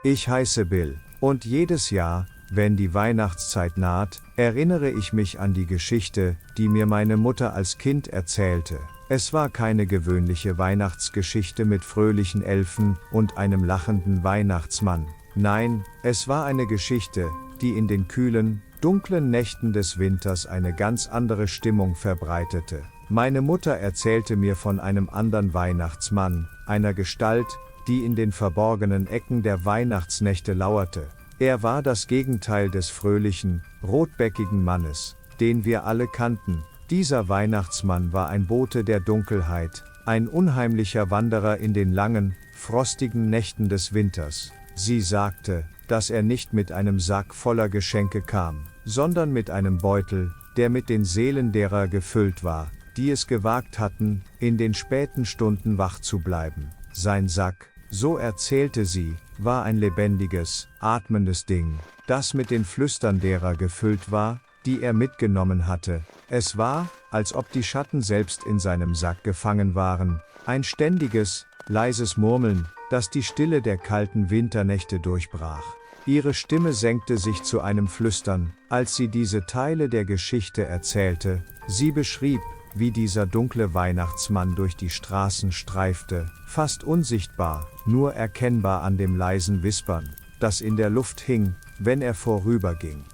Ich heiße Bill, und jedes Jahr, wenn die Weihnachtszeit naht, erinnere ich mich an die Geschichte, die mir meine Mutter als Kind erzählte. Es war keine gewöhnliche Weihnachtsgeschichte mit fröhlichen Elfen und einem lachenden Weihnachtsmann. Nein, es war eine Geschichte, die in den kühlen, dunklen Nächten des Winters eine ganz andere Stimmung verbreitete. Meine Mutter erzählte mir von einem anderen Weihnachtsmann, einer Gestalt, die in den verborgenen Ecken der Weihnachtsnächte lauerte. Er war das Gegenteil des fröhlichen, rotbäckigen Mannes, den wir alle kannten. Dieser Weihnachtsmann war ein Bote der Dunkelheit, ein unheimlicher Wanderer in den langen, frostigen Nächten des Winters. Sie sagte, dass er nicht mit einem Sack voller Geschenke kam, sondern mit einem Beutel, der mit den Seelen derer gefüllt war, die es gewagt hatten, in den späten Stunden wach zu bleiben. Sein Sack, so erzählte sie, war ein lebendiges, atmendes Ding, das mit den Flüstern derer gefüllt war, die er mitgenommen hatte. Es war, als ob die Schatten selbst in seinem Sack gefangen waren, ein ständiges, leises Murmeln, das die Stille der kalten Winternächte durchbrach. Ihre Stimme senkte sich zu einem Flüstern, als sie diese Teile der Geschichte erzählte. Sie beschrieb, wie dieser dunkle Weihnachtsmann durch die Straßen streifte, fast unsichtbar, nur erkennbar an dem leisen Wispern, das in der Luft hing, wenn er vorüberging.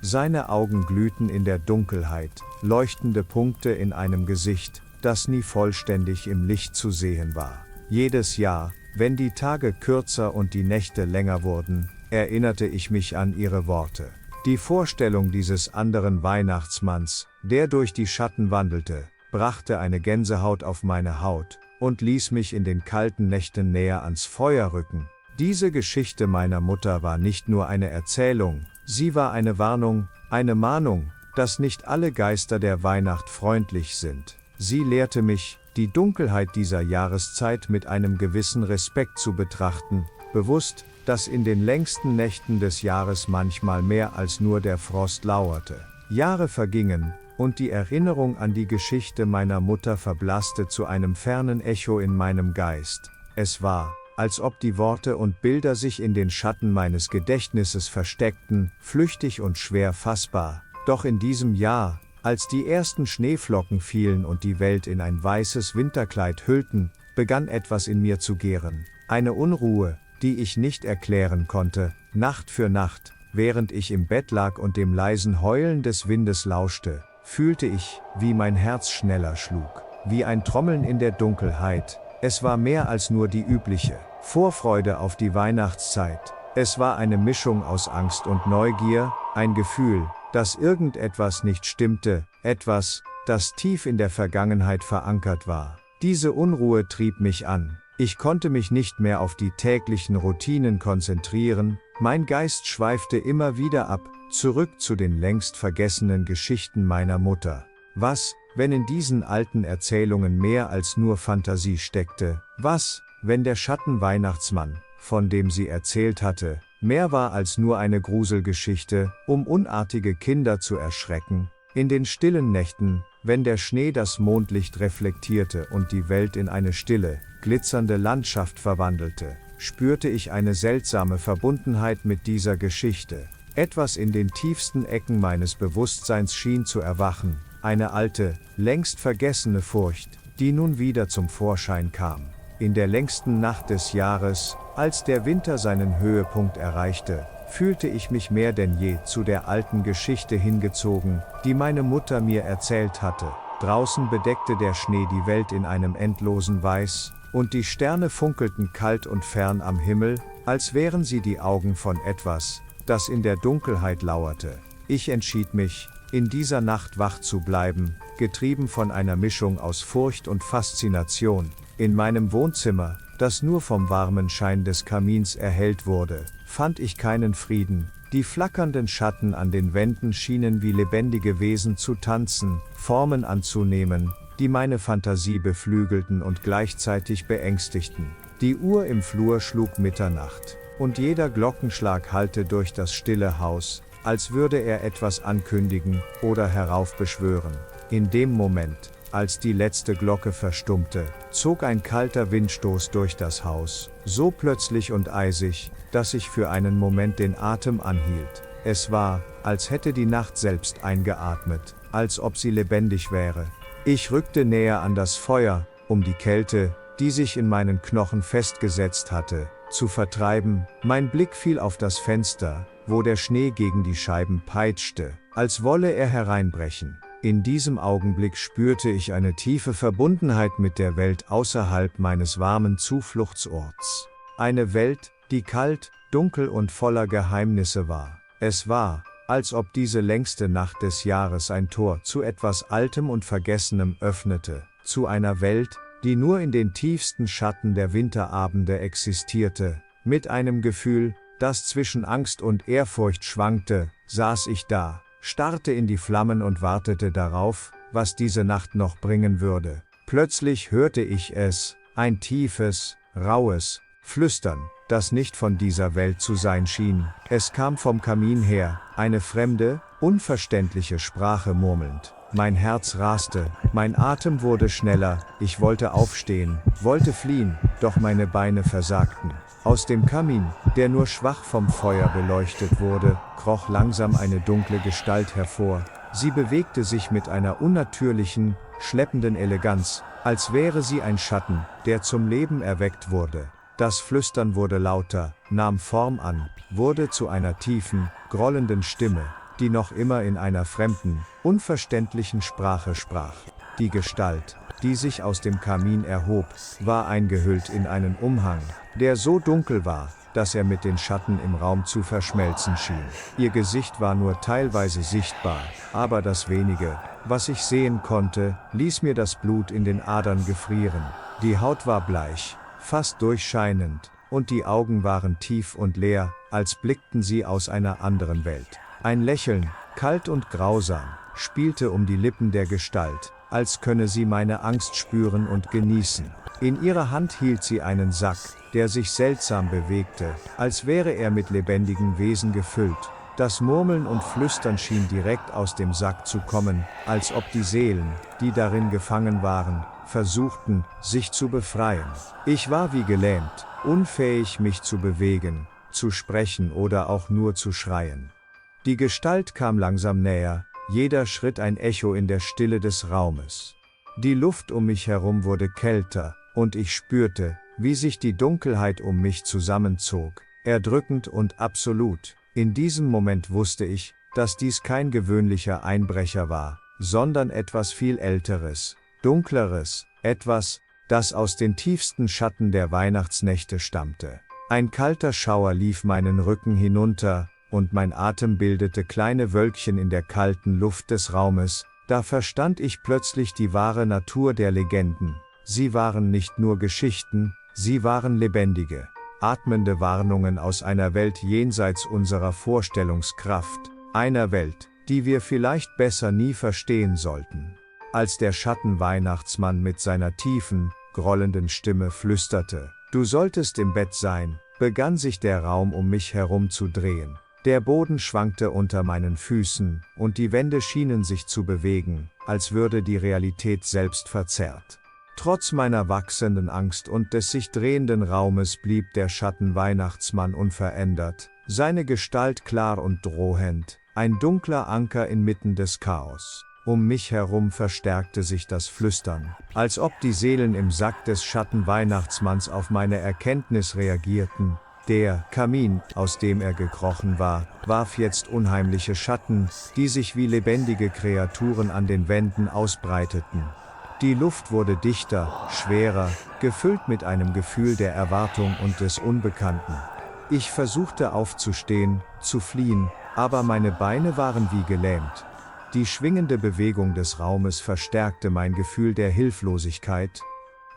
Seine Augen glühten in der Dunkelheit, leuchtende Punkte in einem Gesicht, das nie vollständig im Licht zu sehen war. Jedes Jahr, wenn die Tage kürzer und die Nächte länger wurden, erinnerte ich mich an ihre Worte. Die Vorstellung dieses anderen Weihnachtsmanns, der durch die Schatten wandelte, brachte eine Gänsehaut auf meine Haut und ließ mich in den kalten Nächten näher ans Feuer rücken. Diese Geschichte meiner Mutter war nicht nur eine Erzählung, sie war eine Warnung, eine Mahnung, dass nicht alle Geister der Weihnacht freundlich sind. Sie lehrte mich, die Dunkelheit dieser Jahreszeit mit einem gewissen Respekt zu betrachten, bewusst, dass in den längsten Nächten des Jahres manchmal mehr als nur der Frost lauerte. Jahre vergingen, und die Erinnerung an die Geschichte meiner Mutter verblasste zu einem fernen Echo in meinem Geist. Es war, als ob die Worte und Bilder sich in den Schatten meines Gedächtnisses versteckten, flüchtig und schwer fassbar. Doch in diesem Jahr, als die ersten Schneeflocken fielen und die Welt in ein weißes Winterkleid hüllten, begann etwas in mir zu gären. Eine Unruhe, die ich nicht erklären konnte. Nacht für Nacht, während ich im Bett lag und dem leisen Heulen des Windes lauschte, fühlte ich, wie mein Herz schneller schlug, wie ein Trommeln in der Dunkelheit. Es war mehr als nur die übliche Vorfreude auf die Weihnachtszeit. Es war eine Mischung aus Angst und Neugier, ein Gefühl, dass irgendetwas nicht stimmte, etwas, das tief in der Vergangenheit verankert war. Diese Unruhe trieb mich an. Ich konnte mich nicht mehr auf die täglichen Routinen konzentrieren, mein Geist schweifte immer wieder ab, zurück zu den längst vergessenen Geschichten meiner Mutter. Was, wenn in diesen alten Erzählungen mehr als nur Fantasie steckte? Was, wenn der Schattenweihnachtsmann, von dem sie erzählt hatte, mehr war als nur eine Gruselgeschichte, um unartige Kinder zu erschrecken? In den stillen Nächten, wenn der Schnee das Mondlicht reflektierte und die Welt in eine stille, glitzernde Landschaft verwandelte, spürte ich eine seltsame Verbundenheit mit dieser Geschichte. Etwas in den tiefsten Ecken meines Bewusstseins schien zu erwachen, eine alte, längst vergessene Furcht, die nun wieder zum Vorschein kam. In der längsten Nacht des Jahres, als der Winter seinen Höhepunkt erreichte, fühlte ich mich mehr denn je zu der alten Geschichte hingezogen, die meine Mutter mir erzählt hatte. Draußen bedeckte der Schnee die Welt in einem endlosen Weiß, und die Sterne funkelten kalt und fern am Himmel, als wären sie die Augen von etwas, das in der Dunkelheit lauerte. Ich entschied mich, in dieser Nacht wach zu bleiben, getrieben von einer Mischung aus Furcht und Faszination. In meinem Wohnzimmer, das nur vom warmen Schein des Kamins erhellt wurde, fand ich keinen Frieden. Die flackernden Schatten an den Wänden schienen wie lebendige Wesen zu tanzen, Formen anzunehmen, die meine Fantasie beflügelten und gleichzeitig beängstigten. Die Uhr im Flur schlug Mitternacht, und jeder Glockenschlag hallte durch das stille Haus, als würde er etwas ankündigen oder heraufbeschwören. In dem Moment, Als die letzte Glocke verstummte, zog ein kalter Windstoß durch das Haus, so plötzlich und eisig, dass ich für einen Moment den Atem anhielt. Es war, als hätte die Nacht selbst eingeatmet, als ob sie lebendig wäre. Ich rückte näher an das Feuer, um die Kälte, die sich in meinen Knochen festgesetzt hatte, zu vertreiben. Mein Blick fiel auf das Fenster, wo der Schnee gegen die Scheiben peitschte, als wolle er hereinbrechen. In diesem Augenblick spürte ich eine tiefe Verbundenheit mit der Welt außerhalb meines warmen Zufluchtsorts. Eine Welt, die kalt, dunkel und voller Geheimnisse war. Es war, als ob diese längste Nacht des Jahres ein Tor zu etwas Altem und Vergessenem öffnete, zu einer Welt, die nur in den tiefsten Schatten der Winterabende existierte. Mit einem Gefühl, das zwischen Angst und Ehrfurcht schwankte, saß ich da, starrte in die Flammen und wartete darauf, was diese Nacht noch bringen würde. Plötzlich hörte ich es, ein tiefes, rauhes Flüstern, das nicht von dieser Welt zu sein schien. Es kam vom Kamin her, eine fremde, unverständliche Sprache murmelnd. Mein Herz raste, mein Atem wurde schneller, ich wollte aufstehen, wollte fliehen, doch meine Beine versagten. Aus dem Kamin, der nur schwach vom Feuer beleuchtet wurde, kroch langsam eine dunkle Gestalt hervor. Sie bewegte sich mit einer unnatürlichen, schleppenden Eleganz, als wäre sie ein Schatten, der zum Leben erweckt wurde. Das Flüstern wurde lauter, nahm Form an, wurde zu einer tiefen, grollenden Stimme, die noch immer in einer fremden, unverständlichen Sprache sprach. Die Gestalt, die sich aus dem Kamin erhob, war eingehüllt in einen Umhang, der so dunkel war, dass er mit den Schatten im Raum zu verschmelzen schien. Ihr Gesicht war nur teilweise sichtbar, aber das wenige, was ich sehen konnte, ließ mir das Blut in den Adern gefrieren. Die Haut war bleich, fast durchscheinend, und die Augen waren tief und leer, als blickten sie aus einer anderen Welt. Ein Lächeln, kalt und grausam, spielte um die Lippen der Gestalt, als könne sie meine Angst spüren und genießen. In ihrer Hand hielt sie einen Sack, der sich seltsam bewegte, als wäre er mit lebendigen Wesen gefüllt. Das Murmeln und Flüstern schien direkt aus dem Sack zu kommen, als ob die Seelen, die darin gefangen waren, versuchten, sich zu befreien. Ich war wie gelähmt, unfähig mich zu bewegen, zu sprechen oder auch nur zu schreien. Die Gestalt kam langsam näher, jeder Schritt ein Echo in der Stille des Raumes. Die Luft um mich herum wurde kälter, und ich spürte, wie sich die Dunkelheit um mich zusammenzog, erdrückend und absolut. In diesem Moment wusste ich, dass dies kein gewöhnlicher Einbrecher war, sondern etwas viel Älteres, Dunkleres, etwas, das aus den tiefsten Schatten der Weihnachtsnächte stammte. Ein kalter Schauer lief meinen Rücken hinunter, und mein Atem bildete kleine Wölkchen in der kalten Luft des Raumes. Da verstand ich plötzlich die wahre Natur der Legenden. Sie waren nicht nur Geschichten, sie waren lebendige, atmende Warnungen aus einer Welt jenseits unserer Vorstellungskraft, einer Welt, die wir vielleicht besser nie verstehen sollten. Als der Schattenweihnachtsmann mit seiner tiefen, grollenden Stimme flüsterte, „Du solltest im Bett sein“, begann sich der Raum um mich herum zu drehen. Der Boden schwankte unter meinen Füßen, und die Wände schienen sich zu bewegen, als würde die Realität selbst verzerrt. Trotz meiner wachsenden Angst und des sich drehenden Raumes blieb der Schattenweihnachtsmann unverändert, seine Gestalt klar und drohend, ein dunkler Anker inmitten des Chaos. Um mich herum verstärkte sich das Flüstern, als ob die Seelen im Sack des Schattenweihnachtsmanns auf meine Erkenntnis reagierten. Der Kamin, aus dem er gekrochen war, warf jetzt unheimliche Schatten, die sich wie lebendige Kreaturen an den Wänden ausbreiteten. Die Luft wurde dichter, schwerer, gefüllt mit einem Gefühl der Erwartung und des Unbekannten. Ich versuchte aufzustehen, zu fliehen, aber meine Beine waren wie gelähmt. Die schwingende Bewegung des Raumes verstärkte mein Gefühl der Hilflosigkeit.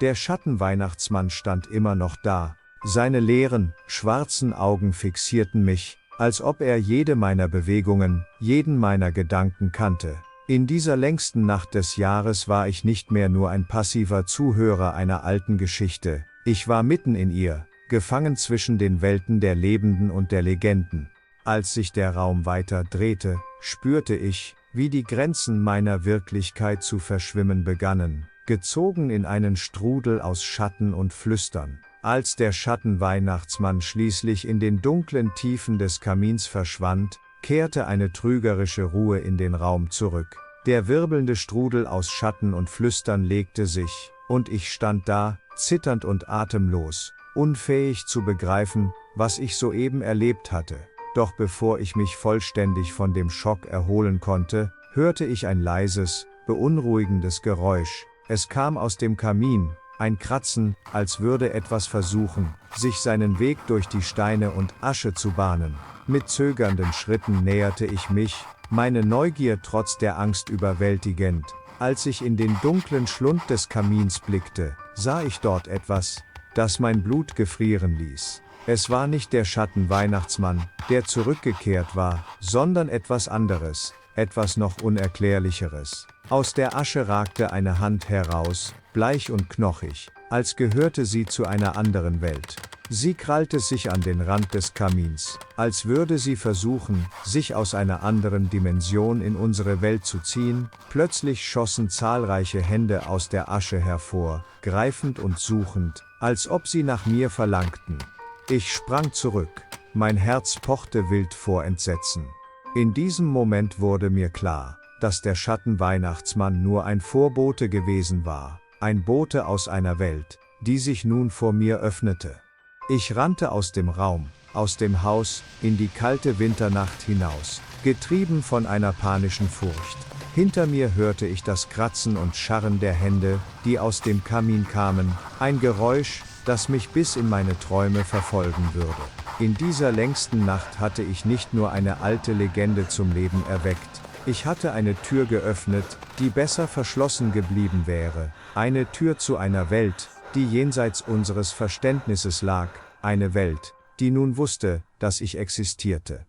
Der Schattenweihnachtsmann stand immer noch da. Seine leeren, schwarzen Augen fixierten mich, als ob er jede meiner Bewegungen, jeden meiner Gedanken kannte. In dieser längsten Nacht des Jahres war ich nicht mehr nur ein passiver Zuhörer einer alten Geschichte, ich war mitten in ihr, gefangen zwischen den Welten der Lebenden und der Legenden. Als sich der Raum weiter drehte, spürte ich, wie die Grenzen meiner Wirklichkeit zu verschwimmen begannen, gezogen in einen Strudel aus Schatten und Flüstern. Als der Schattenweihnachtsmann schließlich in den dunklen Tiefen des Kamins verschwand, kehrte eine trügerische Ruhe in den Raum zurück. Der wirbelnde Strudel aus Schatten und Flüstern legte sich, und ich stand da, zitternd und atemlos, unfähig zu begreifen, was ich soeben erlebt hatte. Doch bevor ich mich vollständig von dem Schock erholen konnte, hörte ich ein leises, beunruhigendes Geräusch. Es kam aus dem Kamin, ein Kratzen, als würde etwas versuchen, sich seinen Weg durch die Steine und Asche zu bahnen. Mit zögernden Schritten näherte ich mich, meine Neugier trotz der Angst überwältigend. Als ich in den dunklen Schlund des Kamins blickte, sah ich dort etwas, das mein Blut gefrieren ließ. Es war nicht der Schattenweihnachtsmann, der zurückgekehrt war, sondern etwas anderes, etwas noch Unerklärlicheres. Aus der Asche ragte eine Hand heraus, bleich und knochig, als gehörte sie zu einer anderen Welt. Sie krallte sich an den Rand des Kamins, als würde sie versuchen, sich aus einer anderen Dimension in unsere Welt zu ziehen. Plötzlich schossen zahlreiche Hände aus der Asche hervor, greifend und suchend, als ob sie nach mir verlangten. Ich sprang zurück, mein Herz pochte wild vor Entsetzen. In diesem Moment wurde mir klar, dass der Schattenweihnachtsmann nur ein Vorbote gewesen war, ein Bote aus einer Welt, die sich nun vor mir öffnete. Ich rannte aus dem Raum, aus dem Haus, in die kalte Winternacht hinaus, getrieben von einer panischen Furcht. Hinter mir hörte ich das Kratzen und Scharren der Hände, die aus dem Kamin kamen, ein Geräusch, das mich bis in meine Träume verfolgen würde. In dieser längsten Nacht hatte ich nicht nur eine alte Legende zum Leben erweckt, ich hatte eine Tür geöffnet, die besser verschlossen geblieben wäre, eine Tür zu einer Welt, die jenseits unseres Verständnisses lag, eine Welt, die nun wusste, dass ich existierte.